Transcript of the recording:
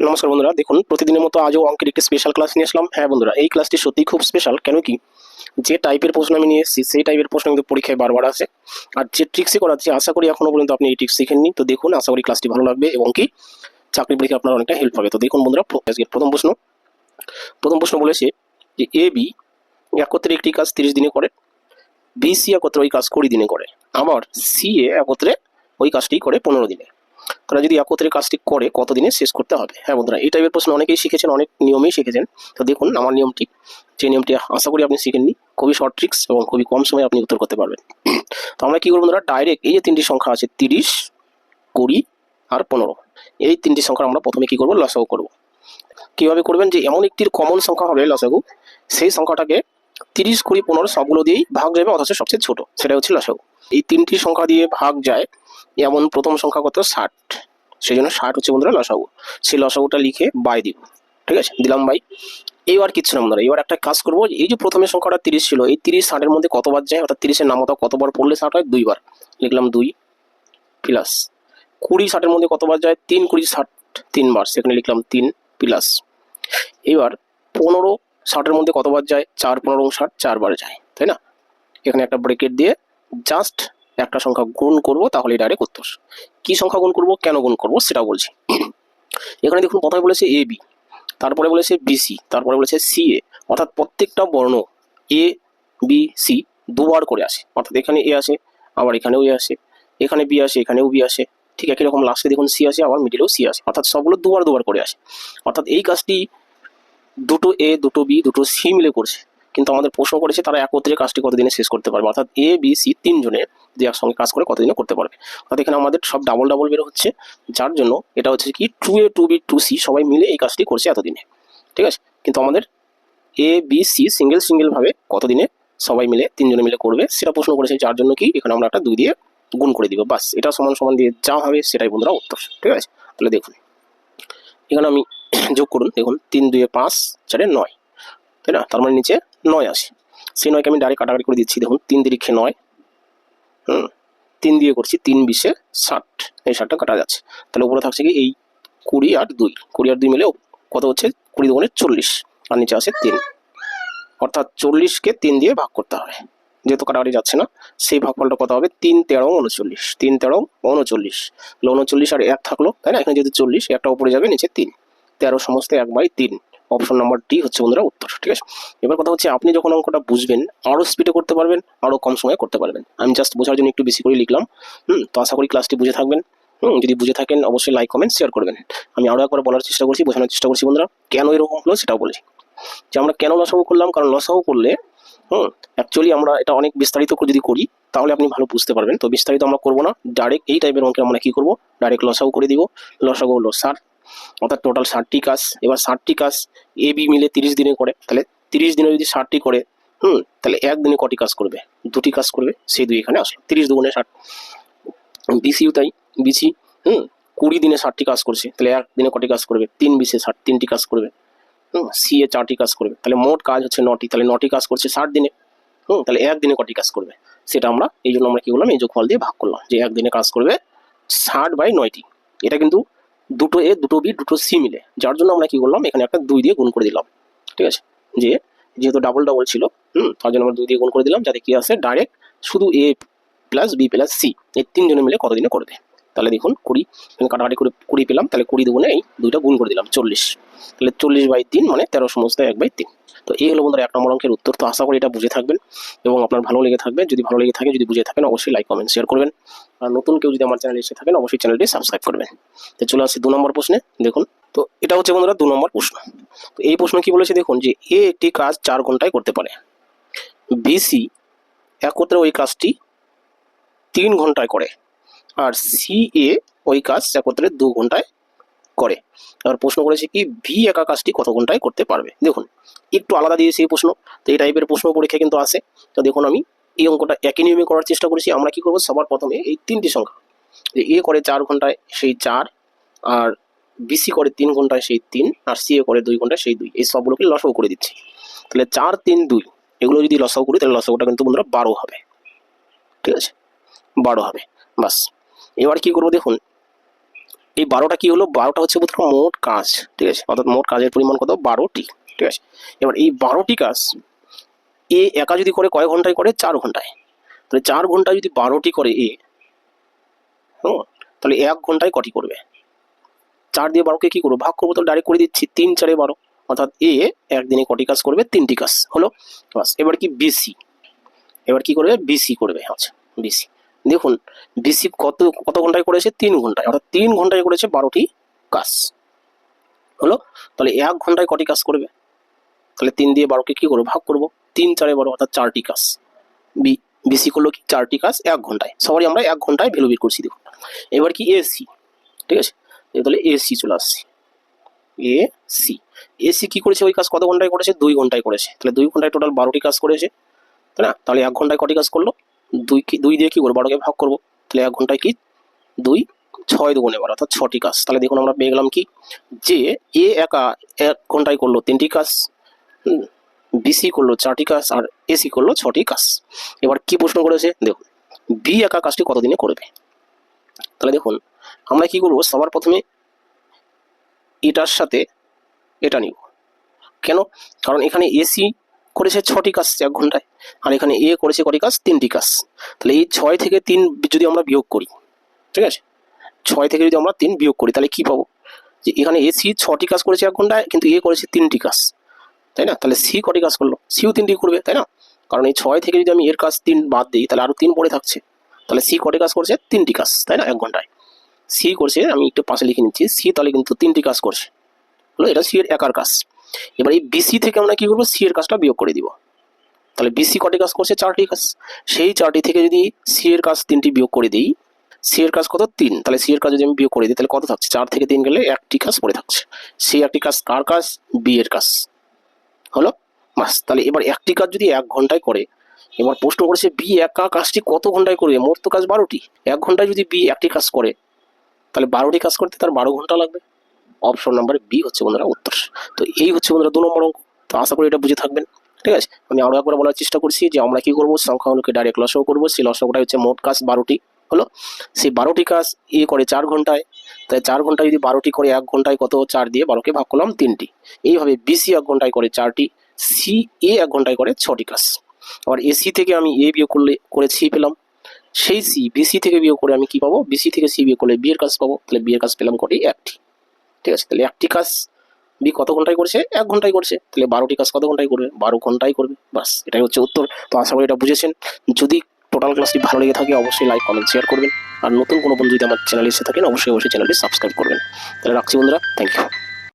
নমস্কার বন্ধুরা, দেখুন প্রতিদিনের মতো আজও অঙ্কের একটি স্পেশাল ক্লাস নিয়ে আসলাম। হ্যাঁ বন্ধুরা, এই ক্লাসটি সত্যিই খুব স্পেশাল। কেন কি, যে টাইপের প্রশ্ন আমি নিয়ে এসেছি সেই টাইপের প্রশ্ন কিন্তু পরীক্ষায় বারবার আসে। আর যে ট্রিক্সে করাচ্ছি, আশা করি এখনো পর্যন্ত আপনি এই ট্রিক্স শিখেননি। তো দেখুন, আশা করি ক্লাসটি ভালো লাগবে এবং কি চাকরি পরীক্ষা আপনার অনেকটা হেল্প হবে। তো দেখুন বন্ধুরা, আজকের প্রথম প্রশ্ন বলেছে যে এ বি একত্রে একটি কাজ 30 দিনে করে, বি সি একত্রে ওই কাজ 20 দিনে করে, আবার সি এ একত্রে ওই কাজটি করে 15 দিনে। তারা যদি একত্রে কাজটি করে কত দিনে শেষ করতে হবে? হ্যাঁ বন্ধুরা, এই টাইপের প্রশ্ন অনেকেই শিখেছেন, অনেক নিয়মেই শিখেছেন। তো দেখুন আমার নিয়মটি, যে নিয়মটি আশা করি আপনি শিখেননি। খুবই শর্ট ট্রিক্স এবং খুবই কম সময়ে আপনি উত্তর করতে পারবেন। তো আমরা কি করবো বন্ধুরা, ডাইরেক্ট এই যে তিনটি সংখ্যা আছে 30, 20 আর 15, এই তিনটি সংখ্যা আমরা প্রথমে কি করবো, লসাগু করবো। কিভাবে করবেন, যে এমন একটি কমন সংখ্যা হবে লসাগু, সেই সংখ্যাটাকে 30, 20, 15 সবগুলো দিয়েই ভাগ যাবে, অথচ সবচেয়ে ছোট, সেটা হচ্ছে লসাগু। এই তিনটি সংখ্যা দিয়ে ভাগ যায় এমন প্রথম সংখ্যা কত, 60। সেই জন্য 60 হচ্ছে বন্ধুরা লসাগু। সেই লসাগুটা লিখে বাই দিব, ঠিক আছে, দিলাম বাই। এইবার কিচ্ছু না বন্ধুরা, এবার একটা কাজ করবো, এই যে প্রথমে সংখ্যাটা 30 ছিল, এই 30 60-এর মধ্যে কতবার যায়, অর্থাৎ 30-এর নামতা কতবার পড়লে 60 হয়, 2 বার, লিখলাম 2 প্লাস 20 60-এর মধ্যে কতবার যায়, 3 20 60 3 বার, সেখানে লিখলাম 3 প্লাস। এবার 15 60-এর মধ্যে কতবার যায়, 4 15 60 4 বার যায়, তাই না? এখানে একটা ব্রেকেট দিয়ে জাস্ট একটা সংখ্যা গুণ করব, তাহলে ডাইরেক্ট উত্তর। কি সংখ্যা গুণ করব, কেন গুণ করব সেটা বলছি। এখানে দেখুন, প্রথমে বলেছে এ বি, তারপরে বলেছে বিসি, তারপরে বলেছে সি এ, অর্থাৎ প্রত্যেকটা বর্ণ এ বি সি দুবার করে আসে। অর্থাৎ এখানে এ আসে, আবার এখানেও এ আসে, এখানে বি আসে, এখানেও বি আসে, ঠিক একই রকম লাস্টে দেখুন সি আসে, আবার মিডিলেও সি আসে, অর্থাৎ সবগুলো দুবার দুবার করে আসে। অর্থাৎ এই কাজটি দুটো এ, দুটো বি, দুটো সি মিলে করছে। কিন্তু আমাদের প্রশ্ন করেছে তারা একত্রে কাজটি কতদিনে শেষ করতে পারবে, অর্থাৎ এ বি সি তিনজনে যদি একসঙ্গে কাজ করে কতদিনে করতে পারবে। অর্থাৎ এখানে আমাদের সব ডাবল ডাবল বের হচ্ছে, যার জন্য এটা হচ্ছে কি 2A 2B 2C সবাই মিলে এই কাজটি করছে এতদিনে, ঠিক আছে। কিন্তু আমাদের A B C single single ভাবে কতদিনে সবাই মিলে তিনজনে মিলে করবে সেটা প্রশ্ন করেছে, যার জন্য কি এখানে আমরা একটা 2 দিয়ে গুণ করে দিব, বাস। এটা সমান সমান দিয়ে যা হবে সেটাই বন্ধুরা উত্তর, ঠিক আছে। তাহলে দেখুন এখানে আমি যোগ করুন, দেখুন 3 2 5 4 9, তাই না? তার মানে নিচে 9 আসে। সেই 9কে আমি ডাইরেক্ট কাটাকাটি করে দিচ্ছি, দেখুন 3 3 9, 3 দিয়ে করছি, 3 20 60, এই 60টা কাটা যাচ্ছে। তাহলে উপরে থাকছে কি এই 20 আর 2, 20 আর 2 মিলে কত হচ্ছে, 20 দুগুণে 40, আর নিচে আসে 3, অর্থাৎ 40-কে 3 দিয়ে ভাগ করতে হবে। যেহেতু কাটাকাটি যাচ্ছে না, সেই ভাগফলটা কত হবে, 3 13 39, 3 13 39, 39 আর 1 থাকলো, তাই না? এখানে যেহেতু 40, একটা উপরে যাবে, নিচে 3, 13 সমস্ত 1/3। অপশন নাম্বার ডি হচ্ছে বন্ধুরা উত্তর, ঠিক আছে। এবার কথা হচ্ছে, আপনি যখন অঙ্কটা বুঝবেন আরো স্পিডে করতে পারবেন, আরো কম সময়ে করতে পারবেন। আমি জাস্ট বোঝার জন্য একটু বেশি করে লিখলাম। তো আশা করি ক্লাসটি বুঝে থাকবেন। যদি বুঝে থাকেন অবশ্যই লাইক কমেন্ট শেয়ার করবেন। আমি আরো একবার বলার চেষ্টা করছি, বোঝানোর চেষ্টা করছি বন্ধুরা, কেন এরকম হলো সেটাও বলছি। যে আমরা কেন লসাগু করলাম, কারণ লসাগু করলে অ্যাকচুয়ালি আমরা এটা অনেক বিস্তারিত করে যদি করি তাহলে আপনি ভালো বুঝতে পারবেন। তো বিস্তারিত আমরা করবো না, ডাইরেক্ট এই টাইপের অঙ্কে আমরা কি করবো, ডাইরেক্ট লসাগু করে দিব। লসাগু হলো 60, অর্থাৎ টোটাল 60টি কাজ। এবার 60টি কাজ এ বি মিলে 30 দিনে করে, তাহলে 30 দিনে যদি 60টি করে, তাহলে একদিনে কটি কাজ করবে, 2টি কাজ করবে, সেই 2 এখানে আসলো, 30 দুগুণে 60। বিসিও তাই, বিসি 20 দিনে 60টি কাজ করছে, তাহলে একদিনে কটি কাজ করবে, 3 20 60, 3টি কাজ করবে। সি এ 4টি কাজ করবে, তাহলে মোট কাজ হচ্ছে 9টি, তাহলে 9টি কাজ করছে 60 দিনে। তাহলে একদিনে কটি কাজ করবে সেটা আমরা এই জন্য আমরা কি করলাম, এই যোগফল দিয়ে ভাগ করলাম, যে একদিনে কাজ করবে 60/9টি। এটা কিন্তু দুটো এ, দুটো বি, দুটো সি মিলে, যার জন্য আমরা কি করলাম, এখানে একটা 2 দিয়ে গুণ করে দিলাম, ঠিক আছে। যেহেতু ডাবল ডাবল ছিল, তার জন্য আমরা 2 দিয়ে গুণ করে দিলাম, যাতে কি আসে, ডাইরেক্ট শুধু এ প্লাস বি প্লাস সি এই তিনজনে মিলে কতদিনে করবে। তাহলে দেখুন 20, কাটাকাটি করে 20 পেলাম, তাহলে 20 দুগুণে এই 2টা গুণ করে দিলাম, 40, তাহলে 40/3 মানে 13 সমস্ত 1/3। তো এই হলো বন্ধুরা 1 নম্বর অঙ্কের উত্তর। তো আশা করি এটা বুঝে থাকবেন এবং আপনার ভালো লেগে থাকবে। যদি ভালো লেগে থাকে, যদি বুঝে থাকেন, অবশ্যই লাইক কমেন্ট শেয়ার করবেন। আর নতুন কেউ যদি আমার চ্যানেলে এসে থাকেন অবশ্যই চ্যানেলটি সাবস্ক্রাইব করবেন। তো চলে আসছি 2 নম্বর প্রশ্নে, দেখুন। তো এটা হচ্ছে বন্ধুরা 2 নম্বর প্রশ্ন। তো এই প্রশ্ন কি বলেছে দেখুন, যে এ একটি কাজ 4 ঘন্টায় করতে পারে, বিসি একত্রে ওই কাজটি 3 ঘন্টায় করে, আর সি এ ওই কাজ একত্রে 2 ঘন্টায় করে। এবার প্রশ্ন করেছে কি ভি একা কাজটি কত ঘন্টায় করতে পারবে। দেখুন একটু আলাদা দিয়েছে এই প্রশ্ন, তো এই টাইপের প্রশ্ন পরীক্ষা কিন্তু আসে। তো দেখুন আমি এই অঙ্কটা একই নিয়মে করার চেষ্টা করেছি। আমরা কি করবো, সবার প্রথমে এই 3টি সংখ্যা, যে এ করে 4 ঘন্টায় সেই 4, আর বিসি করে 3 ঘন্টায় সেই 3, আর সি এ করে 2 ঘন্টায় সেই 2, এই সবগুলোকে লসাগু করে দিচ্ছি। তাহলে 4 3 2 এগুলো যদি লসাগু করি তাহলে লসাগুটা কিন্তু বন্ধুরা 12 হবে, ঠিক আছে, 12 হবে, বাস। এবার কি করবো দেখুন, এই 12টা কি হলো, 12টা হচ্ছে বন্ধুরা মোট কাজ, ঠিক আছে, অর্থাৎ মোট কাজের পরিমাণ কত, 12টি, ঠিক আছে। এবার এই 12টি কাজ এ একা যদি করে কয় ঘন্টায় করে, 4 ঘন্টায়। তাহলে 4 ঘন্টায় যদি 12টি করে এ, তাহলে 1 ঘন্টায় কটি করবে, 4 দিয়ে 12কে কি করবো, ভাগ করবো, তো ডাইরেক্ট করে দিচ্ছি, 3 4 12, অর্থাৎ এ একদিনে কটি কাজ করবে, 3টি কাজ হলো, বাস। এবার কি বিসি, এবার কি করবে, বিসি করবে, আচ্ছা বিসি। দেখুন বিসি কত কত ঘন্টায় করেছে, 3 ঘন্টায়, অর্থাৎ 3 ঘন্টায় করেছে 12টি কাজ হলো। তাহলে 1 ঘন্টায় কটি কাজ করবে, তাহলে 3 দিয়ে 12কে কি করবো, ভাগ করবো, 3 4 12, অর্থাৎ 4টি কাজ। বিসি করলো কি 4টি কাজ 1 ঘন্টায়, সবারই আমরা 1 ঘন্টায় ভ্যালু বের করছি। দেখুন এবার কি এসি, ঠিক আছে, তাহলে এসি চলে আসছে, এসি, এসি কি করেছে, ওই কাজ কত ঘন্টায় করেছে, 2 ঘন্টায় করেছে, তাহলে 2 ঘন্টায় টোটাল 12টি কাজ করেছে, তাই না। তাহলে 1 ঘন্টায় কটি কাজ করলো, 2 দিয়ে কি করবো, 12কে ভাগ করবো, তাহলে 1 ঘন্টায় কি 2 6 দুগুণে 12, অর্থাৎ 6টি কাজ। তাহলে দেখুন আমরা পেয়ে গেলাম কি, যে এ একা 1 ঘন্টায় করলো 3টি কাজ, বিসি করলো 4টি কাজ, আর এসি করলো 6টি কাজ। এবার কি প্রশ্ন করেছে, দেখুন বি একা কাজটি কতদিনে করবে। তাহলে দেখুন আমরা কি করবো, সবার প্রথমে এটার সাথে এটা নিব, কেন, কারণ এখানে এসি করেছে 6টি কাজ 1 ঘন্টায়, আর এখানে এ করেছে কটি কাজ, 3টি কাজ। তাহলে এই 6 থেকে 3 যদি আমরা বিয়োগ করি, ঠিক আছে, 6 থেকে যদি আমরা 3 বিয়োগ করি, তাহলে কি পাবো, যে এখানে এসি 6টি কাজ করেছে 1 ঘন্টায়, কিন্তু এ করেছে 3টি কাজ, তাই না। তাহলে সি কটি কাজ করলো, সিও 3টি করবে, তাই না, কারণ এই 6 থেকে যদি আমি এর কাজ 3 বাদ দিই, তাহলে আরো 3 পড়ে থাকছে, তাহলে সি কটি কাজ করছে, 3টি কাজ, তাই না, 1 ঘন্টায়। সি করছে, আমি একটু পাশে লিখে নিচ্ছি, সি তাহলে কিন্তু 3টি কাজ করছে হলো, এটা সি এর একার কাজ। এবার এই বিসি থেকে আমরা কি করবো, সি এর কাজটা বিয়োগ করে দিব, তাহলে বিসি কটি কাজ করছে, 4টি কাজ, সেই 4টি থেকে যদি সি এর কাজ 3টি বিয়োগ করে দিই, সি এর কাজ কত, 3, তাহলে সি এর কাজ যদি আমি বিয়োগ করে দিই, তাহলে কত থাকছে, 4 থেকে 3 গেলে 1টি কাজ পড়ে থাকছে, সেই 1টি কাজ কার কাজ, বি এর কাজ হলো, বাস। তাহলে এবার 1টি কাজ যদি 1 ঘন্টায় করে, এবার প্রশ্ন করেছে বি একা কাজটি কত ঘন্টায় করবে, মোট তো কাজ 12টি, 1 ঘন্টায় যদি বি 1টি কাজ করে, তাহলে 12টি কাজ করতে তার 12 ঘন্টা লাগবে। অপশন নাম্বার বি হচ্ছে বন্ধুরা উত্তর। তো এই হচ্ছে বন্ধুরা 2 নম্বর অঙ্ক। তো আশা করি এটা বুঝে থাকবেন, ঠিক আছে। আমি আরো একবার বলার চেষ্টা করছি যে আমরা কি করবো, সংখ্যাগুলোকে ডাইরেক্ট লসাগু করবো, সেই লসাগুটা হচ্ছে মোট কাজ 12টি হলো, সেই 12টি কাজ এ করে 4 ঘন্টায়, তাই 4 ঘন্টায় যদি 12টি করে 1 ঘন্টায় কত, 4 দিয়ে 12কে ভাগ করলাম 3টি। এইভাবে বিসি 1 ঘন্টায় করে 4টি, সি এ 1 ঘন্টায় করে 6টি কাজ। আবার এসি থেকে আমি এ বিয়োগ করে সি পেলাম, সেই সি বিসি থেকে বিয়োগ করে আমি কি পাবো, বিসি থেকে সি বিয়োগ করলে বি এর কাজ পাবো, তাহলে বি এর কাজ পেলাম কটি, 1টি, ঠিক আছে। তাহলে 1টি কাজ বি কত ঘন্টায় করছে, 1 ঘন্টায় করছে, তাহলে 12টি কাজ কত ঘন্টায় করবে, 12 ঘন্টায় করবে, বাস এটাই হচ্ছে উত্তর। তো আশা করি এটা বুঝেছেন। যদি টোটাল ক্লাসটি ভালো লেগে থাকে অবশ্যই লাইক কমেন্ট শেয়ার করবেন, আর নতুন কোনো বন্ধু যদি আমার চ্যানেলে এসে থাকেন অবশ্যই চ্যানেলটি সাবস্ক্রাইব করবেন। তাহলে রাখছি বন্ধুরা, থ্যাংক ইউ।